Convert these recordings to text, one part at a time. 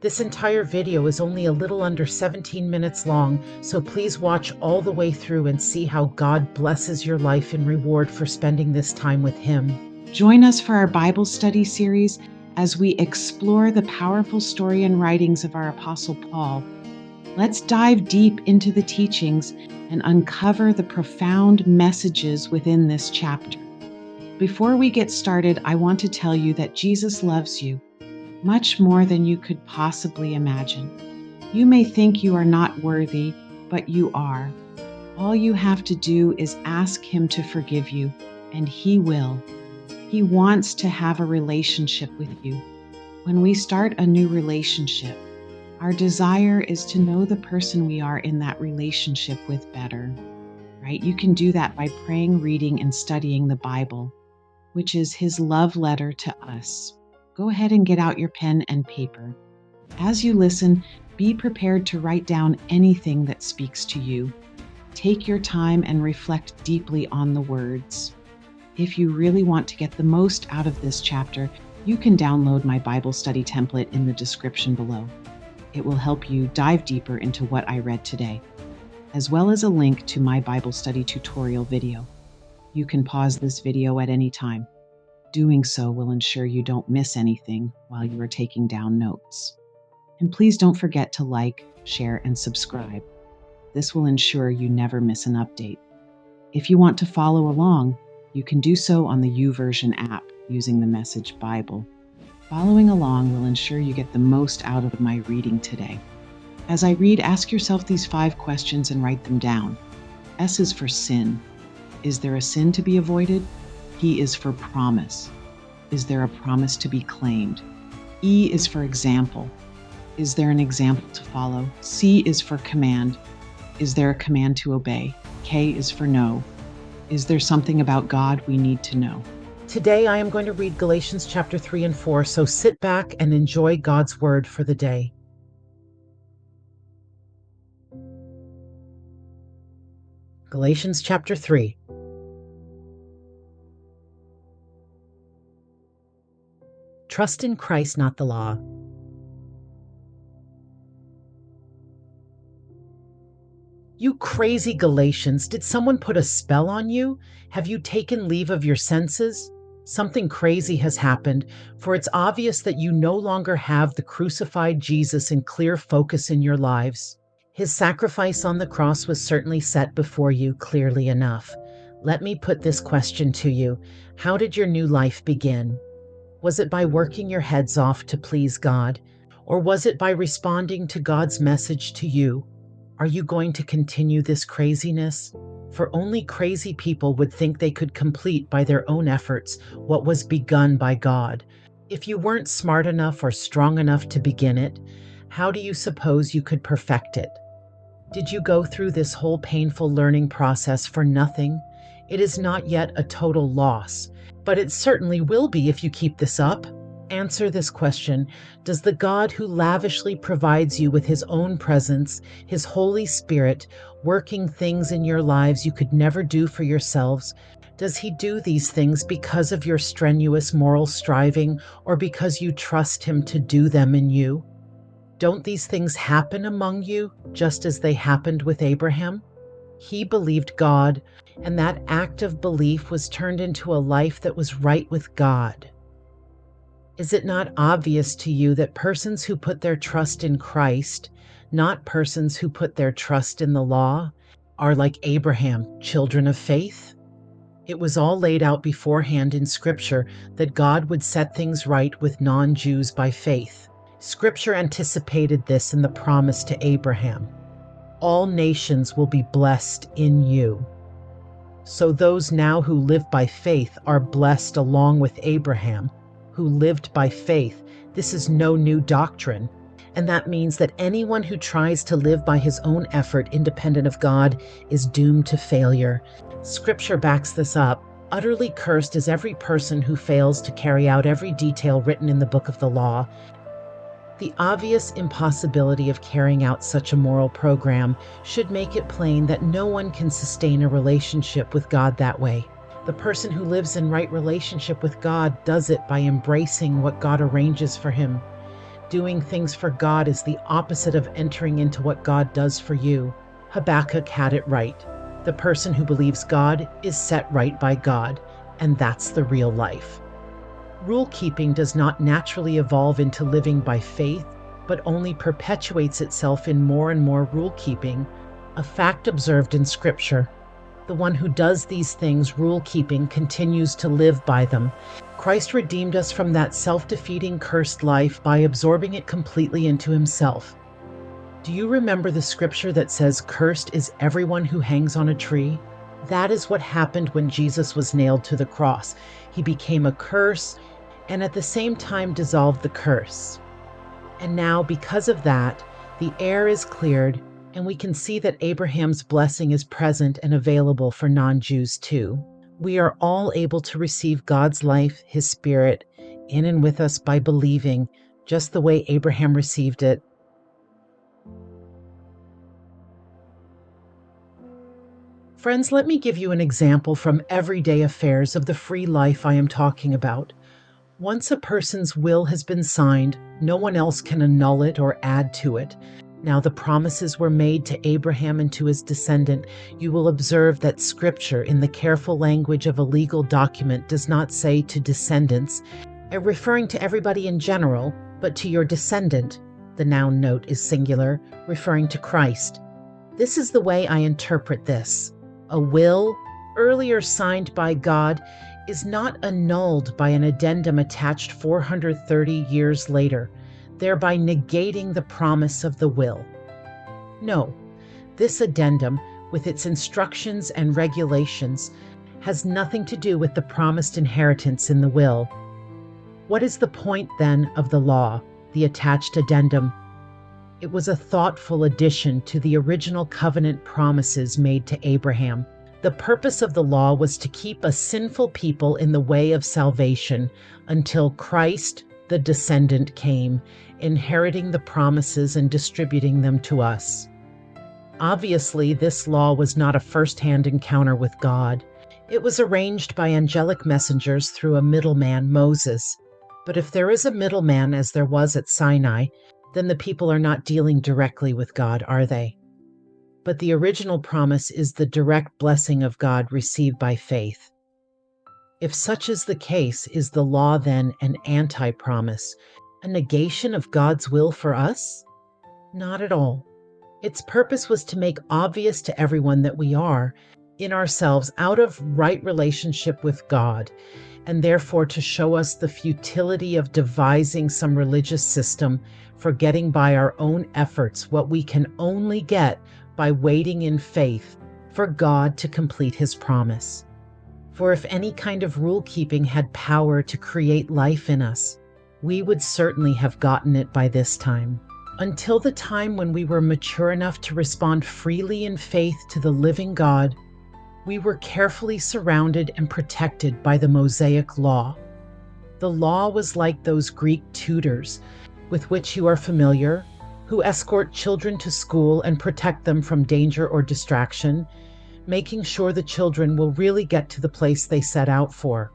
This entire video is only a little under 17 minutes long, so please watch all the way through and see how God blesses your life in reward for spending this time with Him. Join us for our Bible study series as we explore the powerful story and writings of our Apostle Paul. Let's dive deep into the teachings and uncover the profound messages within this chapter. Before we get started, I want to tell you that Jesus loves you much more than you could possibly imagine. You may think you are not worthy, but you are. All you have to do is ask Him to forgive you, and He will. He wants to have a relationship with you. When we start a new relationship, our desire is to know the person we are in that relationship with better, right? You can do that by praying, reading, and studying the Bible, which is His love letter to us. Go ahead and get out your pen and paper. As you listen, be prepared to write down anything that speaks to you. Take your time and reflect deeply on the words. If you really want to get the most out of this chapter, you can download my Bible study template in the description below. It will help you dive deeper into what I read today, as well as a link to my Bible study tutorial video. You can pause this video at any time. Doing so will ensure you don't miss anything while you are taking down notes. And please don't forget to like, share, and subscribe. This will ensure you never miss an update. If you want to follow along, you can do so on the YouVersion app using the Message Bible. Following along will ensure you get the most out of my reading today. As I read, ask yourself these 5 questions and write them down. S is for sin. Is there a sin to be avoided? P is for promise. Is there a promise to be claimed? E is for example. Is there an example to follow? C is for command. Is there a command to obey? K is for no. Is there something about God we need to know? Today I am going to read Galatians chapter 3 and 4, so sit back and enjoy God's word for the day. Galatians chapter 3. Trust in Christ, not the law. You crazy Galatians, did someone put a spell on you? Have you taken leave of your senses? Something crazy has happened, for it's obvious that you no longer have the crucified Jesus in clear focus in your lives. His sacrifice on the cross was certainly set before you clearly enough. Let me put this question to you. How did your new life begin? Was it by working your heads off to please God? Or was it by responding to God's message to you? Are you going to continue this craziness? For only crazy people would think they could complete by their own efforts what was begun by God. If you weren't smart enough or strong enough to begin it, how do you suppose you could perfect it? Did you go through this whole painful learning process for nothing? It is not yet a total loss, but it certainly will be if you keep this up. Answer this question. Does the God who lavishly provides you with His own presence, His Holy Spirit, working things in your lives you could never do for yourselves, does He do these things because of your strenuous moral striving or because you trust Him to do them in you? Don't these things happen among you just as they happened with Abraham? He believed God, and that act of belief was turned into a life that was right with God. Is it not obvious to you that persons who put their trust in Christ, not persons who put their trust in the law, are like Abraham, children of faith? It was all laid out beforehand in Scripture that God would set things right with non-Jews by faith. Scripture anticipated this in the promise to Abraham. All nations will be blessed in you. So those now who live by faith are blessed along with Abraham, who lived by faith. This is no new doctrine. And that means that anyone who tries to live by his own effort independent of God is doomed to failure. Scripture backs this up. Utterly cursed is every person who fails to carry out every detail written in the book of the law. The obvious impossibility of carrying out such a moral program should make it plain that no one can sustain a relationship with God that way. The person who lives in right relationship with God does it by embracing what God arranges for him. Doing things for God is the opposite of entering into what God does for you. Habakkuk had it right. The person who believes God is set right by God, and that's the real life. Rule keeping does not naturally evolve into living by faith, but only perpetuates itself in more and more rule keeping, a fact observed in Scripture. The one who does these things, rule keeping, continues to live by them. Christ redeemed us from that self-defeating, cursed life by absorbing it completely into himself. Do you remember the scripture that says, "Cursed is everyone who hangs on a tree"? That is what happened when Jesus was nailed to the cross. He became a curse and at the same time dissolved the curse. And now, because of that, the air is cleared, and we can see that Abraham's blessing is present and available for non-Jews too. We are all able to receive God's life, his Spirit, in and with us by believing, just the way Abraham received it. Friends, let me give you an example from everyday affairs of the free life I am talking about. Once a person's will has been signed, no one else can annul it or add to it. Now the promises were made to Abraham and to his descendant. You will observe that Scripture, in the careful language of a legal document, does not say to descendants, referring to everybody in general, but to your descendant. The noun note is singular, referring to Christ. This is the way I interpret this. A will, earlier signed by God, is not annulled by an addendum attached 430 years later, thereby negating the promise of the will. No, this addendum, with its instructions and regulations, has nothing to do with the promised inheritance in the will. What is the point, then, of the law, the attached addendum? It was a thoughtful addition to the original covenant promises made to Abraham. The purpose of the law was to keep a sinful people in the way of salvation until Christ, the descendant, came, inheriting the promises and distributing them to us. Obviously, this law was not a first-hand encounter with God. It was arranged by angelic messengers through a middleman, Moses. But if there is a middleman, as there was at Sinai, then the people are not dealing directly with God, are they? But the original promise is the direct blessing of God received by faith. If such is the case, is the law then an anti-promise, a negation of God's will for us? Not at all. Its purpose was to make obvious to everyone that we are, in ourselves, out of right relationship with God, and therefore to show us the futility of devising some religious system for getting by our own efforts what we can only get by waiting in faith for God to complete his promise. For if any kind of rule-keeping had power to create life in us, we would certainly have gotten it by this time. Until the time when we were mature enough to respond freely in faith to the living God, we were carefully surrounded and protected by the Mosaic law. The law was like those Greek tutors with which you are familiar, who escort children to school and protect them from danger or distraction, making sure the children will really get to the place they set out for.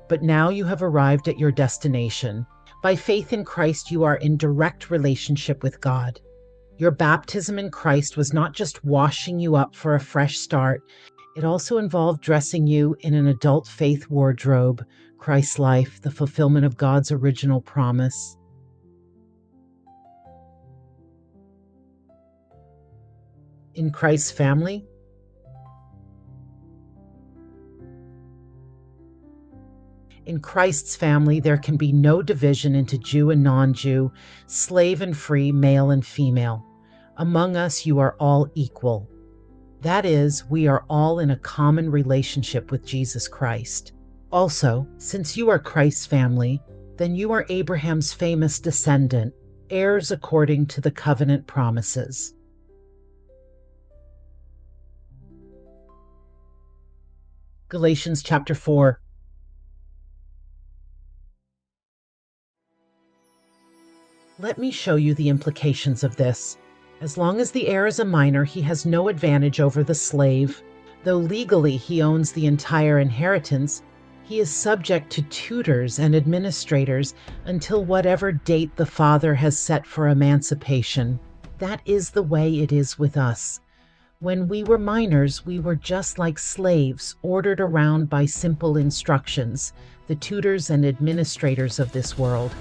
But now you have arrived at your destination. By faith in Christ, you are in direct relationship with God. Your baptism in Christ was not just washing you up for a fresh start. It also involved dressing you in an adult faith wardrobe, Christ's life, the fulfillment of God's original promise. In Christ's family, in Christ's family, there can be no division into Jew and non-Jew, slave and free, male and female. Among us, you are all equal. That is, we are all in a common relationship with Jesus Christ. Also, since you are Christ's family, then you are Abraham's famous descendant, heirs according to the covenant promises. Galatians chapter 4. Let me show you the implications of this. As long as the heir is a minor, he has no advantage over the slave, Though legally he owns the entire inheritance, he is subject to tutors and administrators until whatever date the father has set for emancipation. That is the way it is with us. When we were minors, we were just like slaves, ordered around by simple instructions, the tutors and administrators of this world,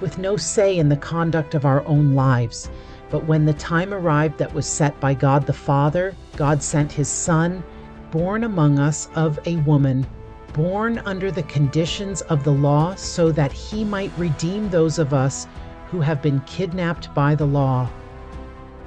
with no say in the conduct of our own lives. But when the time arrived that was set by God the Father, God sent his Son, born among us of a woman, born under the conditions of the law, so that he might redeem those of us who have been kidnapped by the law.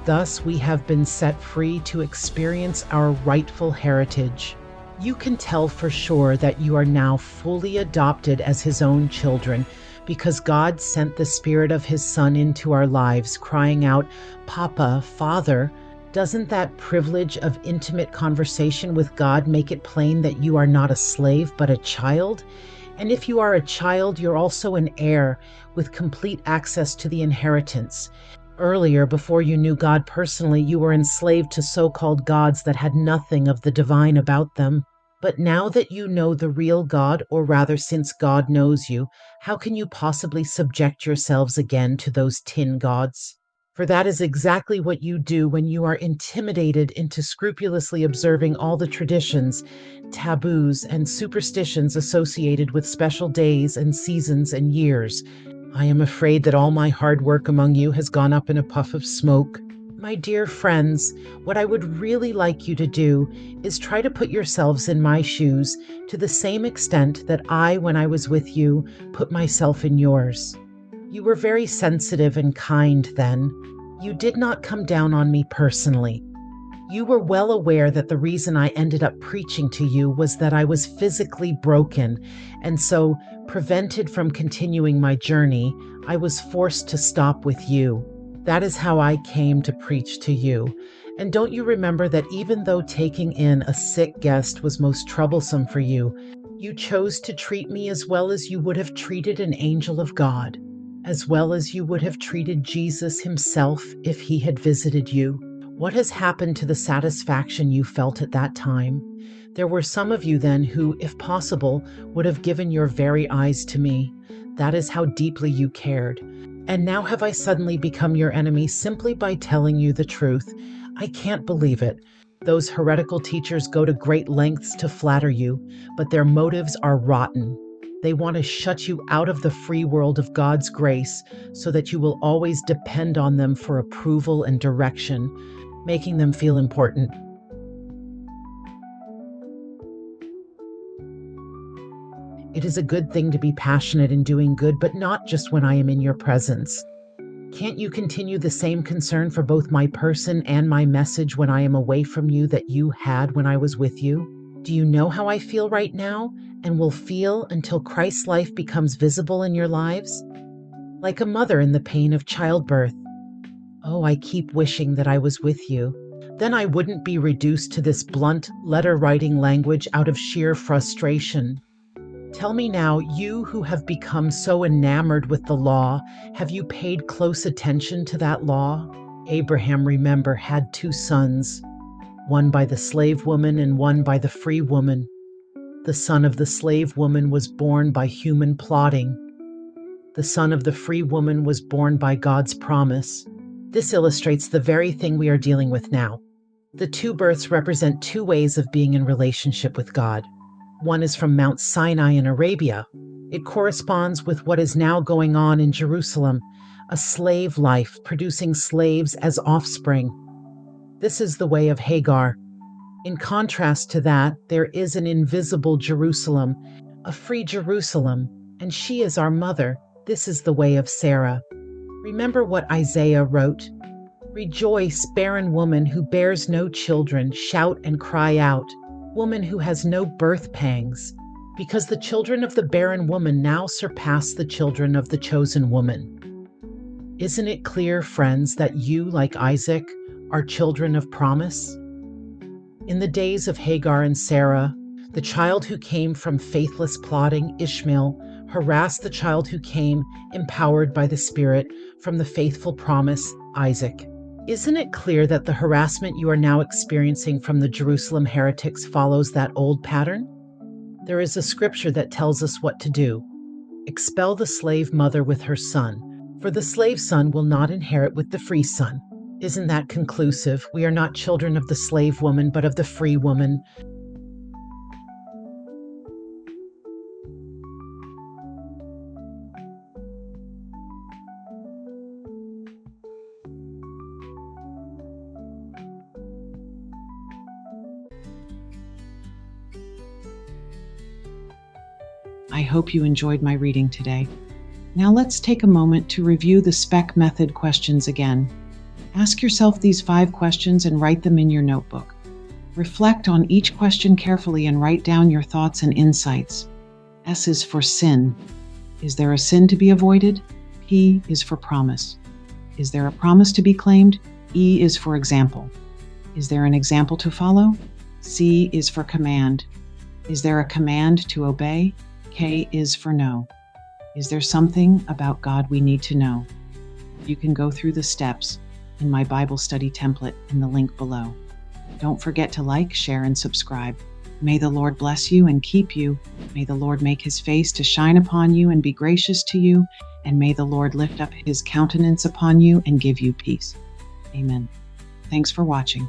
Thus, we have been set free to experience our rightful heritage. You can tell for sure that you are now fully adopted as his own children because God sent the Spirit of his Son into our lives, crying out, "Papa, Father." Doesn't that privilege of intimate conversation with God make it plain that you are not a slave but a child? And if you are a child, you're also an heir with complete access to the inheritance. Earlier, before you knew God personally, you were enslaved to so-called gods that had nothing of the divine about them. But now that you know the real God, or rather since God knows you, how can you possibly subject yourselves again to those tin gods? For that is exactly what you do when you are intimidated into scrupulously observing all the traditions, taboos, and superstitions associated with special days and seasons and years. I am afraid that all my hard work among you has gone up in a puff of smoke. My dear friends, what I would really like you to do is try to put yourselves in my shoes to the same extent that I, when I was with you, put myself in yours. You were very sensitive and kind then. You did not come down on me personally. You were well aware that the reason I ended up preaching to you was that I was physically broken, and so, prevented from continuing my journey, I was forced to stop with you. That is how I came to preach to you. And don't you remember that even though taking in a sick guest was most troublesome for you, you chose to treat me as well as you would have treated an angel of God, as well as you would have treated Jesus himself if he had visited you? What has happened to the satisfaction you felt at that time? There were some of you then who, if possible, would have given your very eyes to me. That is how deeply you cared. And now have I suddenly become your enemy simply by telling you the truth? I can't believe it. Those heretical teachers go to great lengths to flatter you, but their motives are rotten. They want to shut you out of the free world of God's grace so that you will always depend on them for approval and direction, making them feel important. It is a good thing to be passionate in doing good, but not just when I am in your presence. Can't you continue the same concern for both my person and my message when I am away from you that you had when I was with you? Do you know how I feel right now and will feel until Christ's life becomes visible in your lives? Like a mother in the pain of childbirth. Oh, I keep wishing that I was with you. Then I wouldn't be reduced to this blunt letter-writing language out of sheer frustration. Tell me now, you who have become so enamored with the law, have you paid close attention to that law? Abraham, remember, had 2 sons, one by the slave woman and one by the free woman. The son of the slave woman was born by human plotting. The son of the free woman was born by God's promise. This illustrates the very thing we are dealing with now. The 2 births represent 2 ways of being in relationship with God. One is from Mount Sinai in Arabia. It corresponds with what is now going on in Jerusalem, a slave life producing slaves as offspring. This is the way of Hagar. In contrast to that, there is an invisible Jerusalem, a free Jerusalem, and she is our mother. This is the way of Sarah. Remember what Isaiah wrote. Rejoice, barren woman who bears no children, shout and cry out, woman who has no birth pangs, because the children of the barren woman now surpass the children of the chosen woman. Isn't it clear, friends, that you, like Isaac, are children of promise? In the days of Hagar and Sarah, the child who came from faithless plotting, Ishmael, harassed the child who came, empowered by the Spirit, from the faithful promise, Isaac. Isn't it clear that the harassment you are now experiencing from the Jerusalem heretics follows that old pattern? There is a scripture that tells us what to do. Expel the slave mother with her son, for the slave son will not inherit with the free son. Isn't that conclusive? We are not children of the slave woman, but of the free woman. I hope you enjoyed my reading today. Now let's take a moment to review the SPEC method questions again. Ask yourself these 5 questions and write them in your notebook. Reflect on each question carefully and write down your thoughts and insights. S is for sin. Is there a sin to be avoided? P is for promise. Is there a promise to be claimed? E is for example. Is there an example to follow? C is for command. Is there a command to obey? K is for no. Is there something about God we need to know? You can go through the steps in my Bible study template in the link below. Don't forget to like, share, and subscribe. May the Lord bless you and keep you. May the Lord make his face to shine upon you and be gracious to you. And may the Lord lift up his countenance upon you and give you peace. Amen. Thanks for watching.